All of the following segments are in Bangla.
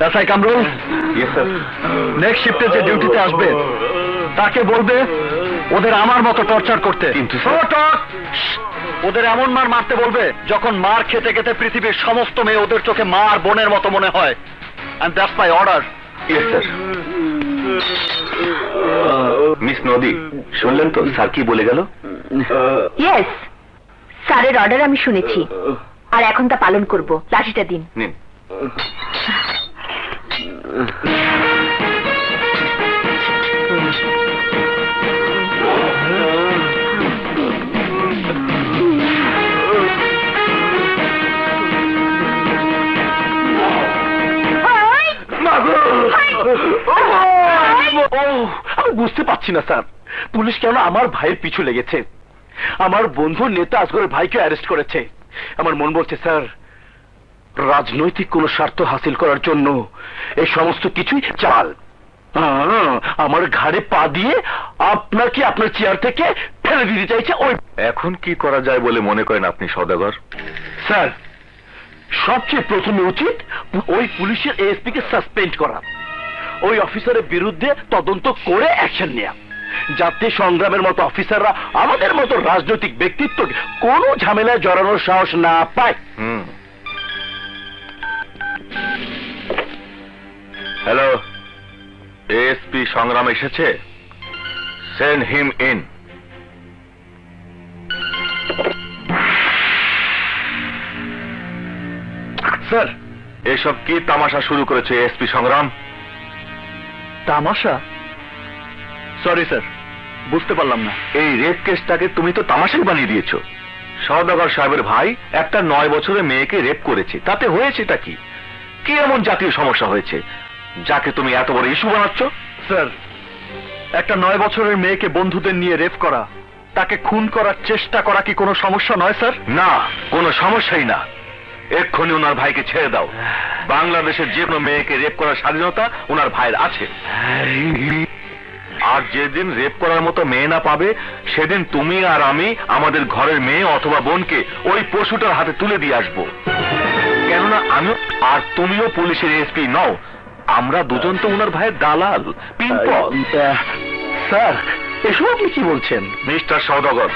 এসআই কামরুল, নেক্সট শিফটে যে ডিউটিতে আসবে তাকে বলবে ওদের আমার মতো টর্চার করতে। কিন্তু ওদের এমন মার মারতে বলবে যখন মার খেতে খেতে পৃথিবীর সমস্ত মেয়ে ওদের চোখে মা আর বোনের মতো মনে হয়। And that's my order. Yes sir. Miss Nadi, শুনলেন তো স্যার কি বলে গেল? ইয়েস, স্যারের অর্ডার আমি শুনেছি, আর এখন তা পালন করব। লাঠিটা দিন। নিন। আমি বুঝতে পারছি না স্যার, পুলিশ কেন আমার ভাইয়ের পিছু লেগেছে। আমার বন্ধু নেতা আসগরের ভাইকে অ্যারেস্ট করেছে। আমার মন বলছে স্যার, রাজনৈতিক কোন স্বার্থ হাসিল করার জন্য এই সমস্ত কিছুই চাল। আমার ঘাড়ে পা দিয়ে আপনাকে আপনার চেয়ার থেকে ফেলে দিতে চাইছে ওই। এখন কি করা যায় বলে মনে করেন আপনি সওদাগর? স্যার, সবচেয়ে প্রথমে উচিত ওই পুলিশের এএসপি কে সাসপেন্ড করা, ওই অফিসারের বিরুদ্ধে তদন্ত করে অ্যাকশন নেওয়া, যাতে সংগ্রামের মতো অফিসাররা আমাদের মতো রাজনৈতিক ব্যক্তিত্বকে কোনো ঝামেলায় জড়ানোর সাহস না পায়। হ্যালো, এএসপি সংগ্রাম এসেছে, সেন্ড হিম ইন। স্যার, এসব কি তামাশা শুরু করেছে এএসপি সংগ্রাম? তামাশা? সরি স্যার, বুঝতে পারলাম না। এই রেপ কেসটাকে তুমি তো তামাশাই বানিয়ে দিয়েছো। সওদাগর সাহেবের ভাই একটা 9 বছরের মেয়েকে রেপ করেছে, তাতে হয়েছেটা কি? কি এমন জাতীয় সমস্যা হয়েছে যাকে তুমি এত বড় ইস্যু বানাচ্ছ? স্যার, একটা 9 বছরের মেয়েকে বন্ধুদের নিয়ে রেপ করা, তাকে খুন করার চেষ্টা করা কি কোনো সমস্যা নয় স্যার? না, কোনো সমস্যাই না। এক্ষুনি ওনার ভাইকে ছেড়ে দাও। বাংলাদেশের যে কোনো মেয়েকে রেপ করার স্বাধীনতা ওনার ভাইয়ের আছে। আর যেদিন রেপ করার মতো মেয়ে না পাবে, সেদিন তুমি আর আমি আমাদের ঘরের মেয়ে অথবা বোনকে ওই পশুটার হাতে তুলে দিয়ে আসবো। কেননা আমি আর তুমিও পুলিশের এসপি নও, আমরা দুজন তো ওনার ভাইয়ের দালাল। স্যার, এসব আপনি কি বলছেন? মিস্টার সওদাগর,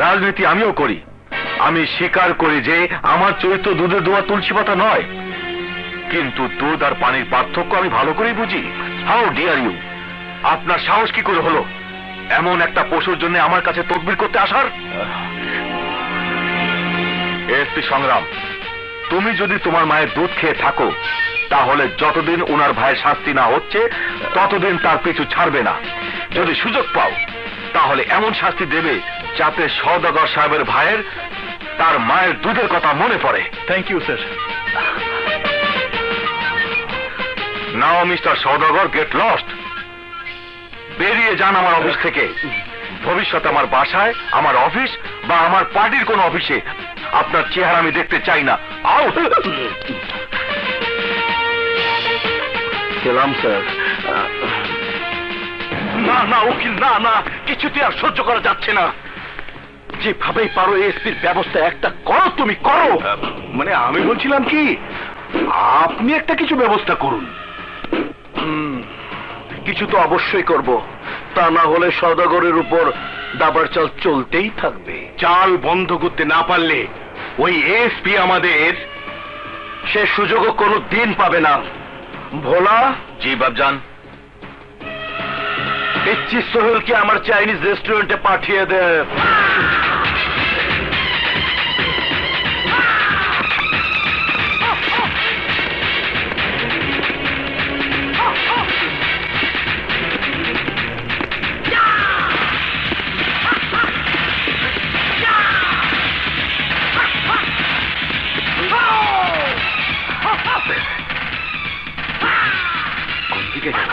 রাজনীতি আমিও করি। আমি স্বীকার করি যে আমার চরিত্র দুধের দোয়া তুলসী পাতা নয়, কিন্তু দুধ আর পানির পার্থক্য আমি ভালো করেই বুঝি। How dare you! আপনার সাহস কি করে হলো এমন একটা পশুর জন্য আমার কাছে তদবির করতে আসার? এসপি সংগ্রাম, তুমি যদি তোমার মায়ের দুধ খেয়ে থাকো, তাহলে যতদিন ওনার ভাইয়ের শাস্তি না হচ্ছে ততদিন তার পিছু ছাড়বে না। যদি সুযোগ পাও তাহলে এমন শাস্তি দেবে যাতে সওদাগর সাহেবের ভাইয়ের তার মায়ের দুধের কথা মনে পড়ে। Thank you sir. Now mister Saudagar, get lost. বেরিয়ে যান আমার অফিস থেকে। ভবিষ্যতে আমার বাসায়, আমার অফিস বা আমার পার্টির কোন অফিসে আপনার চেহারা আমি দেখতে চাই না। আউট! গেলাম স্যার। না না উকিল, না না, কিছুতে আর সহ্য করা যাচ্ছে না। যেভাবেই পারো এসপির ব্যবস্থা একটা করো, তুমি করো। মানে আমি বলছিলাম কি, আপনি একটা কিছু ব্যবস্থা করুন। কিছু তো অবশ্যই করব, তা না হলে সওদাগরের উপর দাবার চাল চলতেই থাকবে। চাল বন্ধ করতে না পারলে ওই এসপি আমাদের সে সুযোগও কোনো দিন পাবে না। ভোলা। জি বাবজান। পিচ্চি সোহেলকে আমার চাইনিজ রেস্টুরেন্টে পাঠিয়ে দে। কোন দিকে গেল?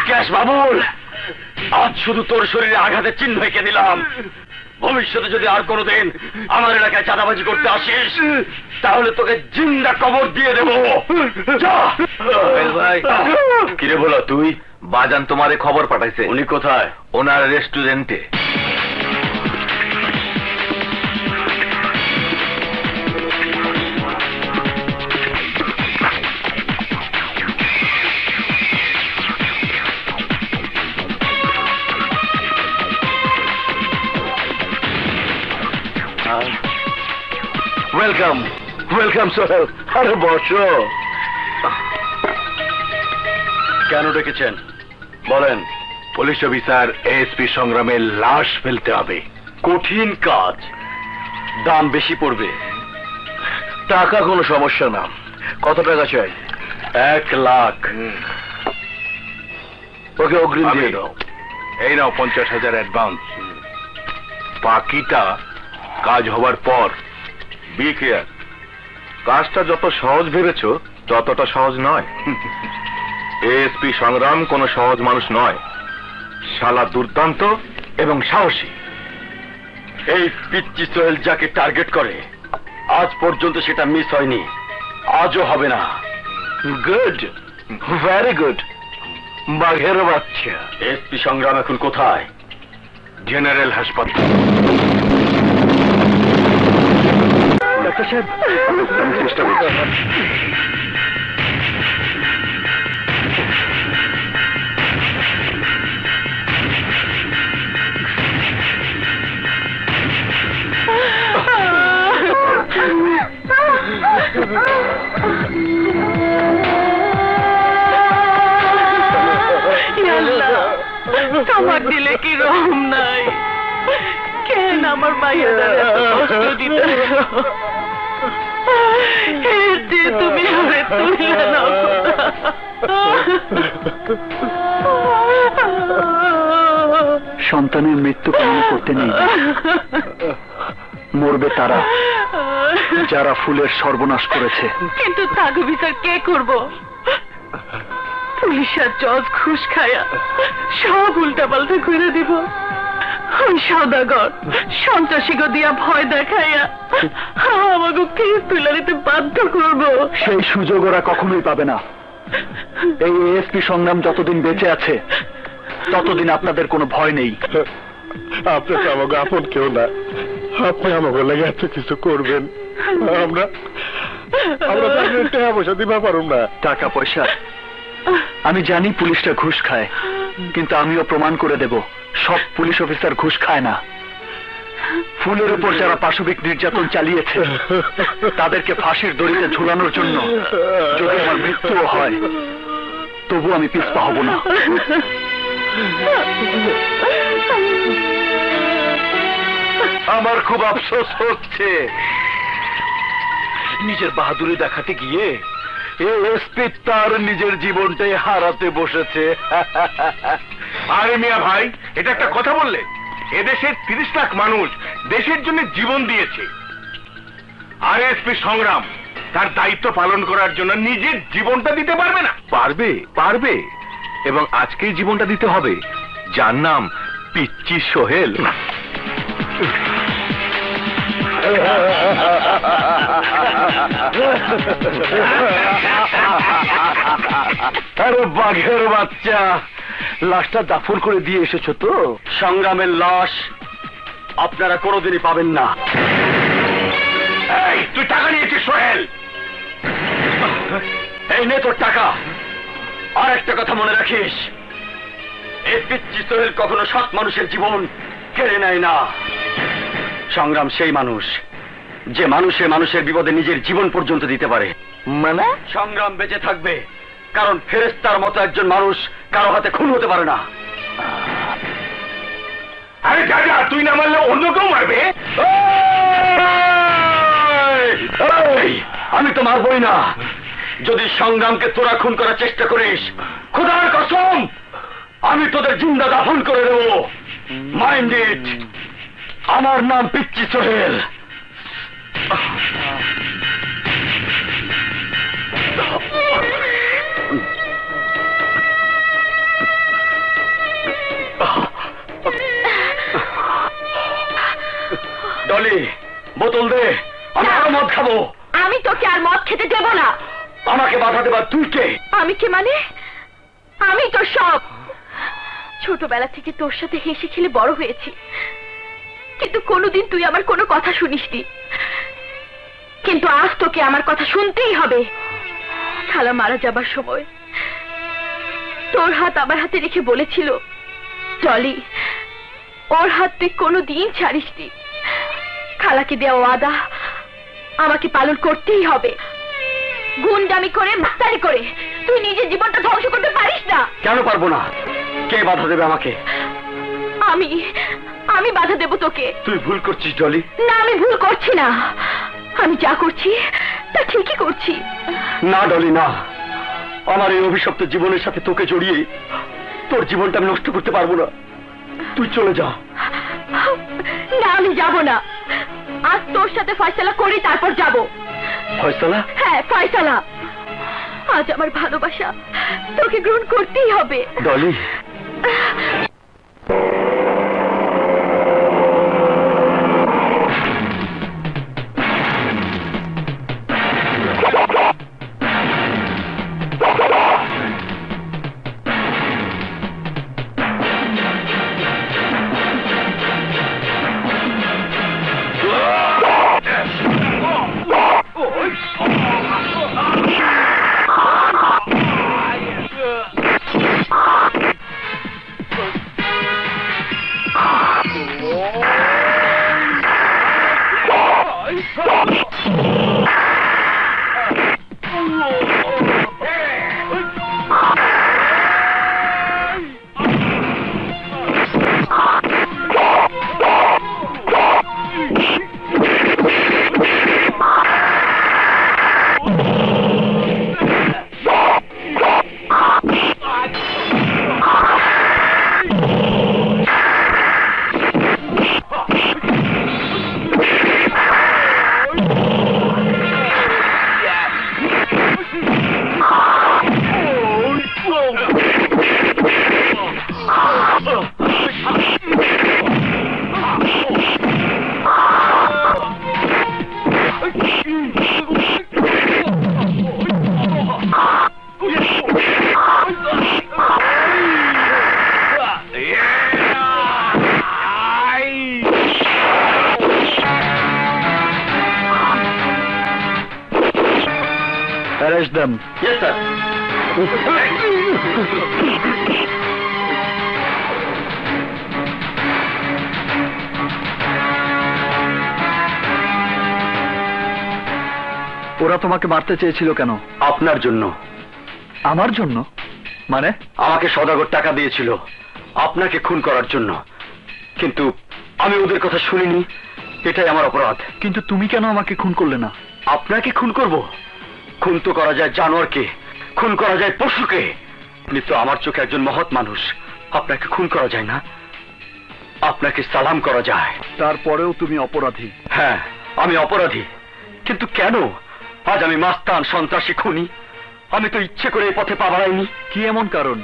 ক্যাশ বাবুল, আজ শুধু তোর শরীরে আঘাতের চিহ্ন এঁকে দিলাম। ভবিষ্যতে যদি আর কোনোদিন আমার এলাকায় চাঁদাবাজি করতে আসিস, তাহলে তোকে জিন্দা কবর দিয়ে দেবো। ভাই, কিরে বলো তুই? বাজান তোমারে খবর পাঠাইছে। উনি কোথায়? ওনার রেস্টুরেন্টে। Welcome, welcome Sohel. আরে বসো। কেন ডেকেছেন বলেন? পুলিশ অফিসার এএসপি সংগ্রামের লাশ ফেলতে হবে। কঠিন কাজ, দাম বেশি পড়বে। টাকা কোনো সমস্যা না। কত টাকা চাই? 1 লাখ। ওকে অগ্রিম দিয়ে দাও। এই নাও 50,000 অ্যাডভান্স। বাকিটা কাজ হবার পর। বি কেয়ার, কাজটা যত সহজ ভেবেছ ততটা সহজ নয়। এএসপি সংগ্রাম কোনো সহজ মানুষ নয়। শালা দুর্দান্ত এবং সাহসী। এই পিচ্চি সোহেল যাকে টার্গেট করে, আজ পর্যন্ত সেটা মিস হয়নি, আজও হবে না। Good, very good. বাঘের বাচ্চা। এসপি সংগ্রাম এখন কোথায়? জেনারেল হাসপাতাল। ডাক্তার সাহেব, আমি চেষ্টা করছি। তোমার দিলে কি রহম নাই? কেন আমার মাইয়াদার এত কষ্ট দিতে? তুমি হয়ে তুলে নাও। সন্তানের মৃত্যু কামনা করতে নেই, মরবে তারা যারা ফুলের সর্বনাশ করেছে। কিন্তু তাগো বিচার কে করব? পুলিশ আর জজ ঘুষ খায়া সব উল্টা পাল্টা করে দিব। ওই সওদাগর সন্ত্রাসীগো দিয়া ভয় দেখাইয়া আমাকে কেস তুলে নিতে বাধ্য করব। সেই সুযোগ ওরা কখনোই পাবে না। এই এএসপি সংগ্রাম যতদিন বেঁচে আছে ততদিন আপনাদের কোনো ভয় নেই। আপনি তো আমাকে আপন কেউ না। আপনি আমাকে লাগে এত কিছু করবেন, আমরা টাকা পয়সা দিবা পারুম না। টাকা পয়সা আমি জানি পুলিশটা ঘুষ খায়, কিন্তু আমিও প্রমাণ করে দেব সব পুলিশ অফিসার ঘুষ খায় না। ফুলের উপর যারা পাশবিক নির্যাতন চালিয়েছে তাদেরকে ফাঁসির দড়িতে ঝুলানোর জন্য যদি আমার মৃত্যুও হয়, তবু আমি পিছপা হব না। আমার খুব আফসোস হচ্ছে, নিজের বাহাদুরি দেখাতে গিয়ে এসপি তার নিজের জীবনটাই হারাতে বসেছে। আরে মিয়া ভাই, এটা একটা কথা বললে? এদেশের 30 লাখ মানুষ দেশের জন্য জীবন দিয়েছে। আর এসপি সংগ্রাম তার দায়িত্ব পালন করার জন্য নিজের জীবনটা দিতে পারবে না? পারবে, পারবে, এবং আজকেই জীবনটা দিতে হবে। যার নাম পিচ্চি সোহেল। আরে বাঘের বাচ্চা, লাশটা দাফন করে দিয়ে এসেছো তো? সংগ্রামের লাশ আপনারা কোনোদিনই পাবেন না। এই, তুই টাকা নিয়েছিস সোহেল? এই নে তোর টাকা। আর একটা কথা মনে রাখিস, এই পিচ্চি সোহেল কখনো সৎ মানুষের জীবন কেড়ে নেয় না। সংগ্রাম সেই মানুষ যে মানুষের বিপদে নিজের জীবন পর্যন্ত দিতে পারে। মানে সংগ্রাম বেঁচে থাকবে কারণ ফেরেশতার মতো একজন মানুষ কারো হাতে খুন হতে পারে না। আরে যা যা, তুই না মারলে অন্য কেউ মারবে। এই, আমি তো মারবই না। যদি সংগ্রামকে তোরা খুন করার চেষ্টা করিস, খোদার কসম আমি তোদের জিন্দা দাফন করে দেব। Mind it. আমার নাম পিচ্চি সোহেল। ডলি, বোতল দে, আমি না। আরো মদ খাবো। আমি তোকে আর মদ খেতে দেব না। আমাকে বাধা দেবার তুই কে? আমি কি মানে? আমি তোর সব। ছোটবেলা থেকে তোর সাথে হেসে খেলে বড় হয়েছি, কিন্তু কোনোদিন তুই আমার কোনো কথা শুনিসনি। কিন্তু আজ তোকে আমার কথা শুনতেই হবে। খালা মারা যাবার সময় তোর হাত আমার হাতে রেখে বলেছিল, ডলি, ওর হাত তুই কোনোদিন ছাড়িসনি। খালাকে দেওয়া ওয়াদা আমাকে পালন করতেই হবে। গুন্ডামি করে, মাস্তারি করে তুই নিজের জীবনটা ধ্বংস করতে পারিস না। কেন পারবো না? কে বাধা দেবে আমাকে? আমি বাধা দেব তোকে। তুই ভুল করছিস ডলি। না, আমি ভুল করছি না। আমি যা করছি তা ঠিকই করছি। না ডলি, না। আমার এই অভিশপ্ত জীবনের সাথে তোকে জড়িয়ে তোর জীবনটা আমি নষ্ট করতে পারবো না। তুই চলে যা। না, আমি যাব না। আজ তোর সাথে ফয়সালা করি, তারপর যাব। ফয়সালা? হ্যাঁ, ফয়সালা। আজ আমার ভালোবাসা তোকে গ্রহণ করতেই হবে। Dolly, arrest them. Yes, sir. ওরা তোমাকে মারতে চেয়েছিল কেন? আপনার জন্য। আমার জন্য? মানে? আমাকে সওদাগর টাকা দিয়েছিল আপনাকে খুন করার জন্য, কিন্তু আমি ওদের কথা শুনিনি। এটাই আমার অপরাধ। কিন্তু তুমি কেন আমাকে খুন করলে না? আপনাকে খুন করব? খুন তো করা যায় জানোয়ারকে, খুন করা যায় পশুকে। আপনি তো আমার চোখে একজন মহৎ মানুষ, আপনাকে খুন করা যায় না, আপনাকে সালাম করা যায়। তারপরেও তুমি অপরাধী। হ্যাঁ, আমি অপরাধী, কিন্তু কেন? আজ আমি মাস্তান, সন্ত্রাসী, খুনি। আমি তো ইচ্ছে করে এই পথে পা বাড়াইনি। কি এমন কারণ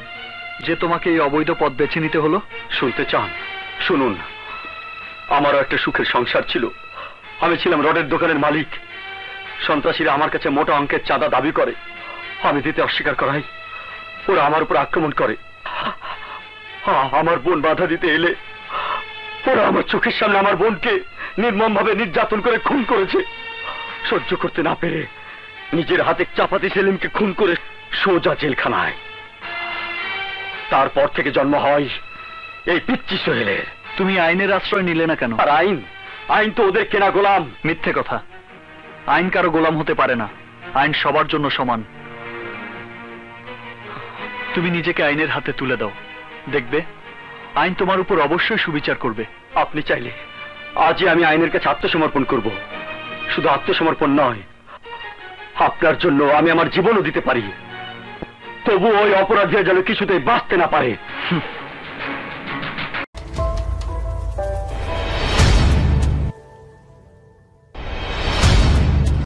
যে তোমাকে এই অবৈধ পথ বেছে নিতে হলো? শুনতে চান? শুনুন। আমারও একটা সুখের সংসার ছিল। আমি ছিলাম রডের দোকানের মালিক। সন্ত্রাসীরা আমার কাছে মোটা অঙ্কের চাঁদা দাবি করে, আমি দিতে অস্বীকার করাই। ওরা আমার উপর আক্রমণ করে। আমার বোন বাধা দিতে এলে ওরা আমার চোখের সামনে আমার বোনকে নির্মমভাবে নির্যাতন করে খুন করেছে। সহ্য করতে না পেরে নিজের হাতে চাপাতি সেলিমকে খুন করে সোজা জেলখানায়। তারপর থেকে জন্ম হয় এই পিচ্চি সোহেলের। তুমি আইনের আশ্রয় নিলে না কেন? আর আইন তো ওদের কেনা গোলাম। মিথ্যে কথা। আইন কারো গোলাম হতে পারে না। আইন সবার জন্য সমান। তুমি নিজেকে আইনের হাতে তুলে দাও, দেখবে আইন তোমার উপর অবশ্যই সুবিচার করবে। আপনি চাইলে আজই আমি আইনের কাছে আত্মসমর্পণ করব। শুধু আত্মসমর্পণ নয়, আপনার জন্য আমি আমার জীবনও দিতে পারি। তবু ওই অপরাধীরা যেন কিছুতেই বাঁচতে না পারে।